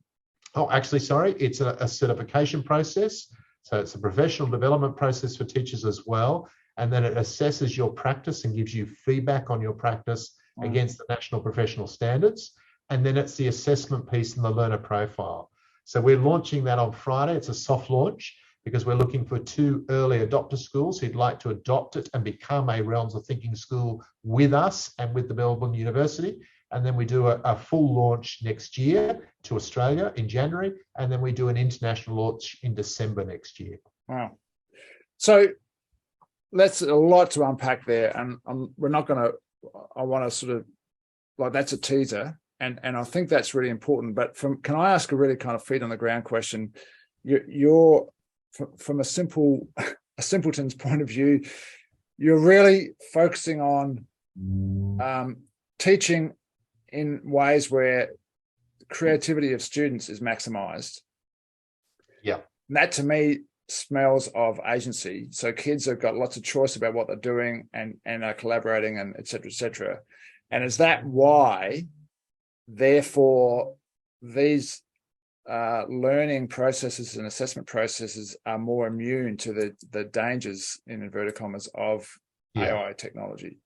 Oh, actually, sorry, it's a certification process. So it's a professional development process for teachers as well. And then it assesses your practice and gives you feedback on your practice against the national professional standards. And then it's the assessment piece and the learner profile. So we're launching that on Friday. It's a soft launch because we're looking for 2 early adopter schools who'd like to adopt it and become a realms of thinking school with us and with the Melbourne University. And then we do a full launch next year to Australia in January. And then we do an international launch in December next year. Wow. So that's a lot to unpack there. And we're not going to, I want to sort of, like, that's a teaser. And I think that's really important. But can I ask a really kind of feet on the ground question? You're from a simpleton's point of view, you're really focusing on teaching in ways where the creativity of students is maximized. Yeah. And that to me smells of agency. So kids have got lots of choice about what they're doing and are collaborating and et cetera, et cetera. And is that why, therefore, these learning processes and assessment processes are more immune to the dangers, in inverted commas, of AI technology?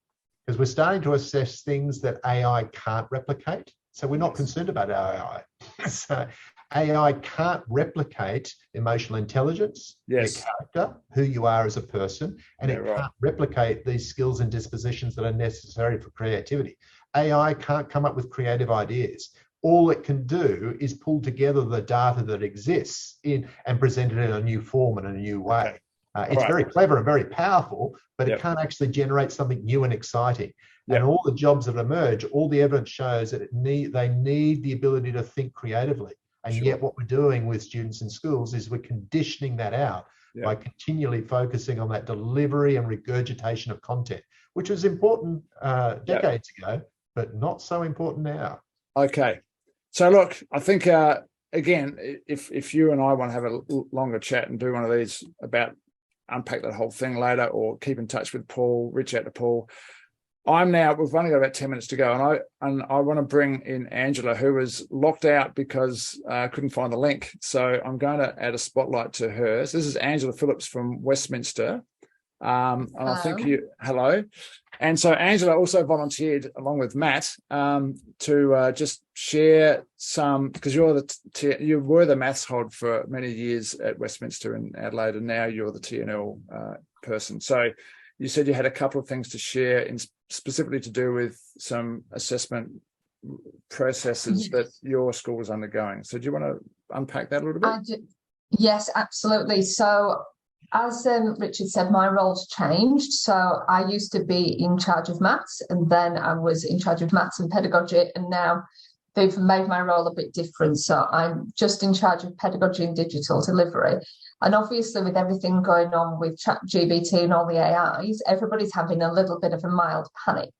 Because we're starting to assess things that AI can't replicate. So we're not concerned about AI. So AI can't replicate emotional intelligence, your character, who you are as a person, and it can't replicate these skills and dispositions that are necessary for creativity. AI can't come up with creative ideas. All it can do is pull together the data that exists and present it in a new form and a new way. Okay. It's very clever and very powerful, but it can't actually generate something new and exciting. And all the jobs that emerge, all the evidence shows that they need the ability to think creatively. And yet what we're doing with students in schools is we're conditioning that out by continually focusing on that delivery and regurgitation of content, which was important decades ago, but not so important now. Okay. So look, I think, again, if you and I want to have a longer chat and do one of these about unpack that whole thing later, or keep in touch with Paul, reach out to Paul, we've only got about 10 minutes to go, and I want to bring in Angela, who was locked out because I couldn't find the link. So I'm going to add a spotlight to her. So this is Angela Phillips from Westminster. And I think hello. And so Angela also volunteered along with Matt to just share some, because you were the maths hod for many years at Westminster in Adelaide, and now you're the TNL person. So you said you had a couple of things to share, specifically to do with some assessment processes that your school was undergoing. So do you want to unpack that a little bit? Yes, absolutely. So as Richard said, my role's changed. So I used to be in charge of maths, and then I was in charge of maths and pedagogy, and now they've made my role a bit different. So I'm just in charge of pedagogy and digital delivery. And obviously, with everything going on with ChatGPT and all the AIs, everybody's having a little bit of a mild panic.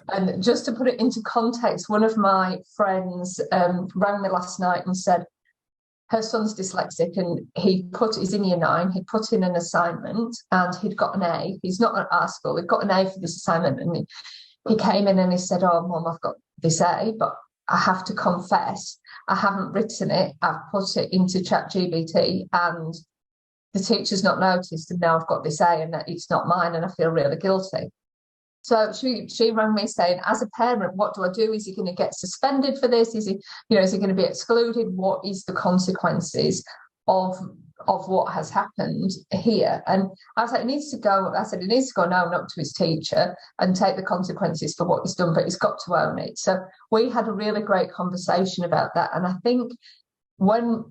And just to put it into context, one of my friends rang me last night and said, her son's dyslexic, and he's in year 9, he put in an assignment and he'd got an A. He's not at our school, he'd got an A for this assignment, and he came in and he said, "Oh, Mum, I've got this A, but I have to confess, I haven't written it, I've put it into ChatGPT and the teacher's not noticed, and now I've got this A and it's not mine, and I feel really guilty." So she rang me saying, as a parent, what do I do? Is he going to get suspended for this? Is he going to be excluded? What is the consequences of what has happened here? And I was like, he needs to go and own up to his teacher and take the consequences for what he's done, but he's got to own it. So we had a really great conversation about that. And I think when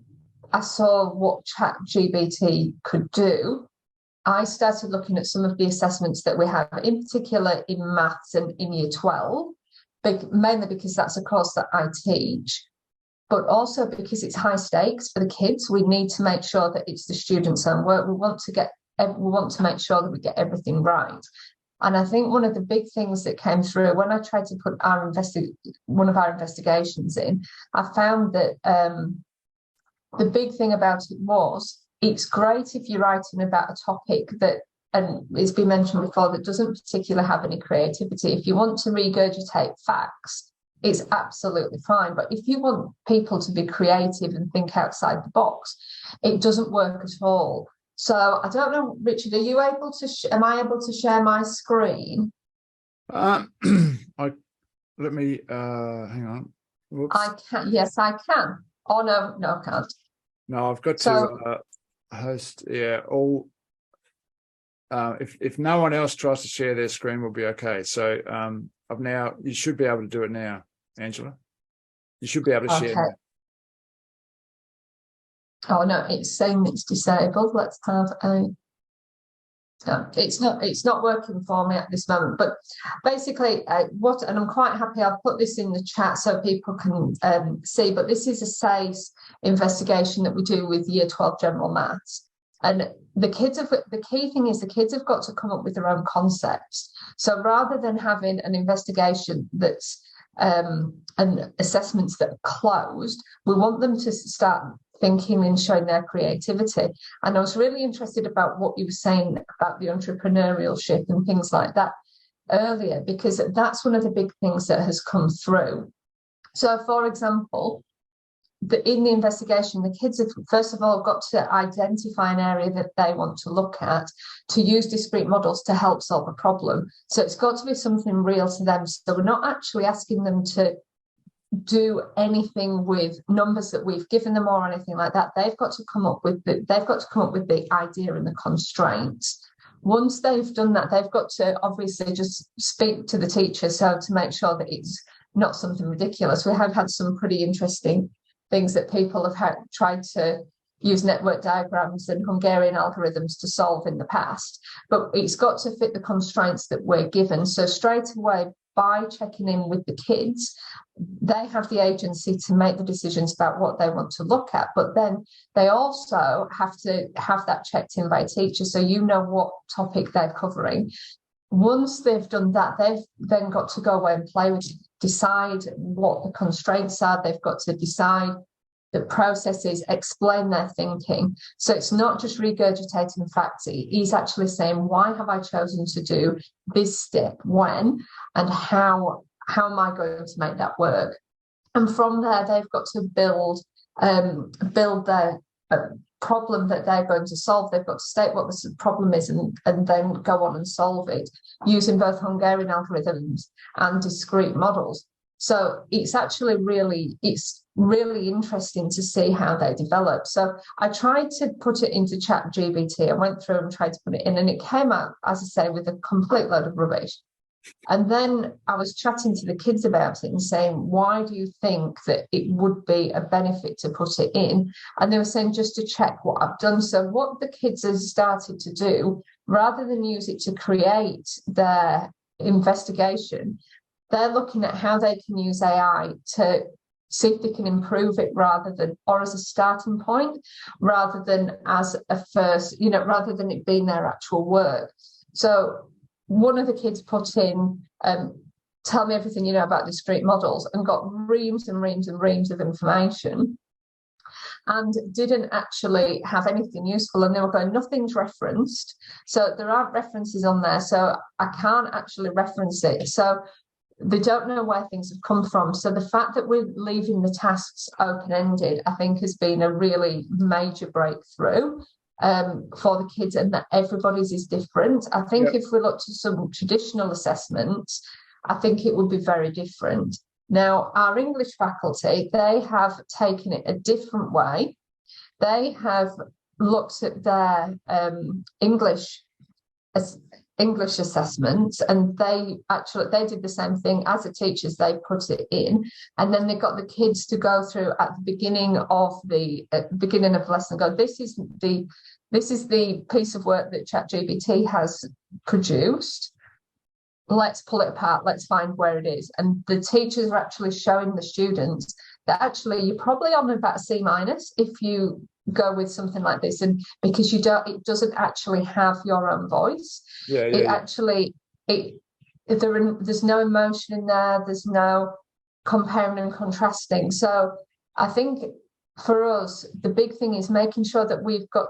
I saw what ChatGPT could do, I started looking at some of the assessments that we have, in particular in maths and in year 12, mainly because that's a course that I teach, but also because it's high stakes for the kids. We need to make sure that it's the students' own work. We want to make sure that we get everything right. And I think one of the big things that came through when I tried to put one of our investigations in, I found that the big thing about it was, it's great if you're writing about a topic that, and it's been mentioned before, that doesn't particularly have any creativity. If you want to regurgitate facts, it's absolutely fine. But if you want people to be creative and think outside the box, it doesn't work at all. So I don't know, Richard, are you able to, am I able to share my screen? Let me, hang on. Whoops. I can, yes, I can. Oh, no, I can't. No, I've got to host, all. If no one else tries to share their screen, we'll be okay. So you should be able to do it now, Angela. You should be able to share now. Oh no, it's saying it's disabled. Let's have a. No, it's not working for me at this moment. But basically, and I'm quite happy. I'll put this in the chat so people can see. But this is a SACE investigation that we do with Year 12 General Maths, and the key thing is the kids have got to come up with their own concepts. So rather than having an investigation that's and assessments that are closed, we want them to start thinking and showing their creativity. And I was really interested about what you were saying about the entrepreneurship and things like that earlier, because that's one of the big things that has come through. So, for example, in the investigation, the kids have, first of all, got to identify an area that they want to look at, to use discrete models to help solve a problem. So it's got to be something real to them. So we're not actually asking them to do anything with numbers that we've given them or anything like that. They've got to come up with the idea and the constraints. Once they've done that, they've got to obviously just speak to the teacher, so to make sure that it's not something ridiculous. We have had some pretty interesting things that people have tried to use network diagrams and Hungarian algorithms to solve in the past, but it's got to fit the constraints that we're given. So straight away, by checking in with the kids, they have the agency to make the decisions about what they want to look at, but then they also have to have that checked in by a teacher, so you know what topic they're covering. Once they've done that, they've then got to go away and play with it, decide what the constraints are. They've got to decide the processes, explain their thinking. So it's not just regurgitating facts. He's actually saying, why have I chosen to do this step, when, and how am I going to make that work? And from there, they've got to build their problem that they're going to solve. They've got to state what the problem is and then go on and solve it using both Hungarian algorithms and discrete models. So it's actually really interesting to see how they develop. So I tried to put it into ChatGPT. I went through and tried to put it in, and it came out, as I say, with a complete load of rubbish. And then I was chatting to the kids about it and saying, why do you think that it would be a benefit to put it in? And they were saying, just to check what I've done. So what the kids have started to do, rather than use it to create their investigation, they're looking at how they can use AI to see if they can improve it or as a starting point, rather than as a first, rather than it being their actual work. So one of the kids put in, tell me everything you know about discrete models, and got reams and reams and reams of information and didn't actually have anything useful. And they were going, nothing's referenced. So there aren't references on there. So I can't actually reference it. So they don't know where things have come from. So the fact that we're leaving the tasks open-ended, I think, has been a really major breakthrough for the kids, and that everybody's is different. I think if we look to some traditional assessments, I think it would be very different. Now, our English faculty, they have taken it a different way. They have looked at their English assessments, and they did the same thing as the teachers. They put it in, and then they got the kids to go through at the beginning of the lesson. Go, this is the piece of work that ChatGPT has produced. Let's pull it apart. Let's find where it is. And the teachers are actually showing the students that actually you're probably on about a C- if you go with something like this, and because it doesn't actually have your own voice. There's no emotion in there. There's no comparing and contrasting. So I think for us, the big thing is making sure that we've got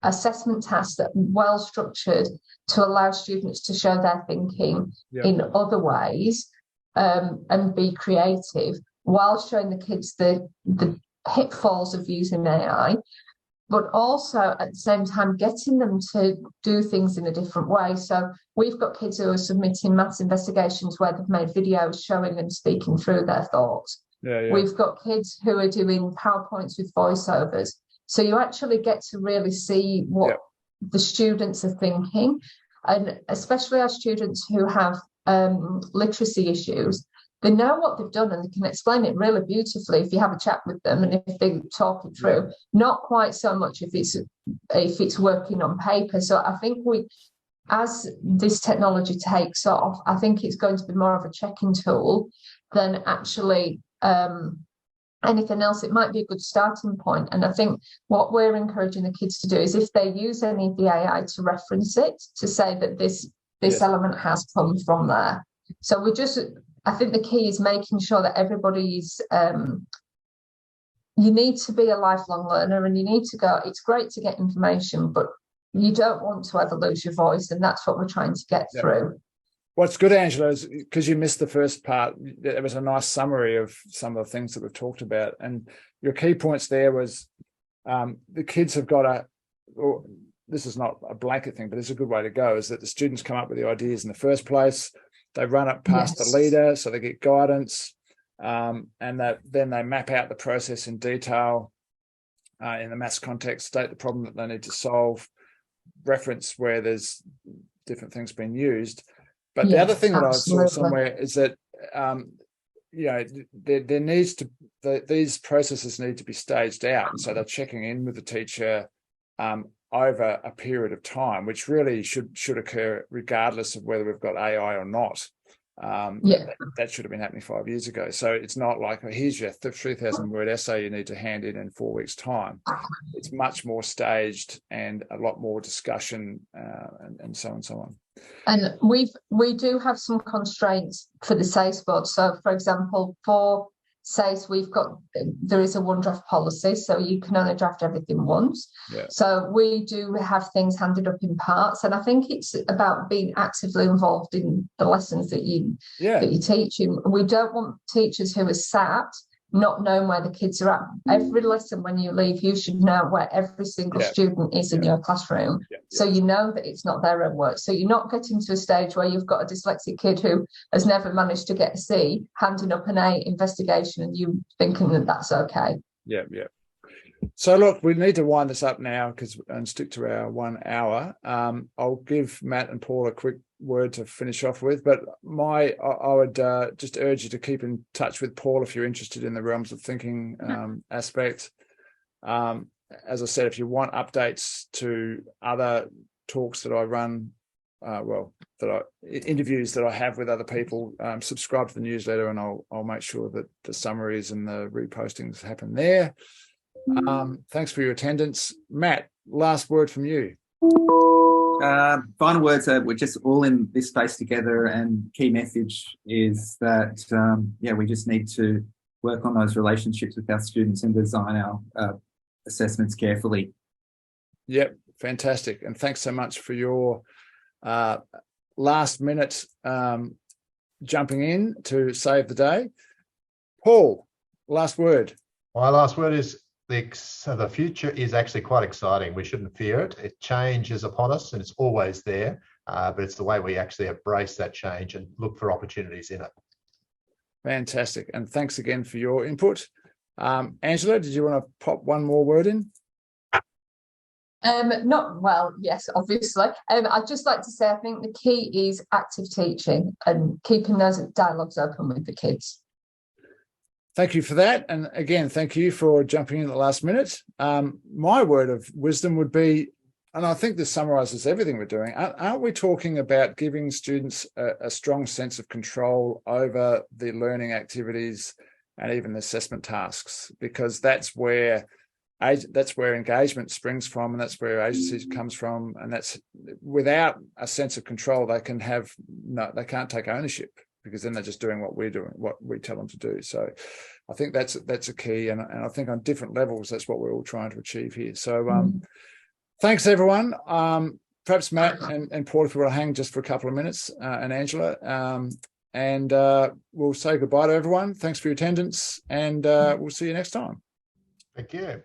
assessment tasks that are well structured to allow students to show their thinking in other ways, and be creative, while showing the kids the pitfalls of using AI, but also at the same time getting them to do things in a different way. So we've got kids who are submitting maths investigations where they've made videos showing and speaking through their thoughts. We've got kids who are doing PowerPoints with voiceovers. So you actually get to really see what the students are thinking, and especially our students who have literacy issues. They know what they've done and they can explain it really beautifully if you have a chat with them and if they talk it through. Not quite so much if it's working on paper. So I think as this technology takes off, I think it's going to be more of a checking tool than actually anything else. It might be a good starting point. And I think what we're encouraging the kids to do is, if they use any of the AI, to reference it, to say that this element has come from there. So I think the key is making sure that everybody's, you need to be a lifelong learner, and you need to go, it's great to get information, but you don't want to ever lose your voice. And that's what we're trying to get through. What's good, Angela, is because you missed the first part, it was a nice summary of some of the things that we've talked about. And your key points there was the kids have got this is not a blanket thing, but it's a good way to go, is that the students come up with the ideas in the first place. They run it past the leader, so they get guidance, and then they map out the process in detail in the maths context, state the problem that they need to solve, reference where there's different things being used. But the other thing that I saw somewhere is that there needs to these processes need to be staged out, and so they're checking in with the teacher over a period of time, which really should occur regardless of whether we've got AI or not. That should have been happening 5 years ago. So it's not like, here's your 3,000 word essay you need to hand in 4 weeks' time. It's much more staged and a lot more discussion and so on and so on. And we do have some constraints for the SACE board. So, for example, for says there is a one draft policy, so you can only draft everything once. Yeah. So we do have things handed up in parts, and I think it's about being actively involved in the lessons that you teach. We don't want teachers who are sat not knowing where the kids are at. Every lesson when you leave, you should know where every single student is in your classroom. So you know that it's not their own work. So you're not getting to a stage where you've got a dyslexic kid who has never managed to get a C, handing up an A investigation, and you thinking that that's okay. Yeah. So look, we need to wind this up now and stick to our 1 hour. I'll give Matt and Paul a quick word to finish off with, but I would just urge you to keep in touch with Paul if you're interested in the realms of thinking aspect. As I said, if you want updates to other talks that I run, interviews that I have with other people, subscribe to the newsletter, and I'll make sure that the summaries and the repostings happen there. Thanks for your attendance. Matt, last word from you. Final words are we're just all in this space together, and key message is that we just need to work on those relationships with our students and design our assessments carefully. Yep, fantastic. And thanks so much for your last minute jumping in to save the day. Paul, last word. My last word is the future is actually quite exciting. We shouldn't fear it. Change is upon us and it's always there, but it's the way we actually embrace that change and look for opportunities in it. Fantastic. And thanks again for your input. Angela, did you want to pop one more word in? Yes, obviously. I'd just like to say, I think the key is active teaching and keeping those dialogues open with the kids. Thank you for that. And again, thank you for jumping in at the last minute. My word of wisdom would be, and I think this summarizes everything we're doing, aren't we talking about giving students a strong sense of control over the learning activities and even the assessment tasks? Because that's where engagement springs from, and that's where agency comes from. And that's without a sense of control, they can't take ownership, because then they're just doing what we're doing, what we tell them to do. So I think that's a key. And I think on different levels, that's what we're all trying to achieve here. So thanks, everyone. Perhaps Matt and Paul, if you want to hang just for a couple of minutes, and Angela, and we'll say goodbye to everyone. Thanks for your attendance, and we'll see you next time. Thank you.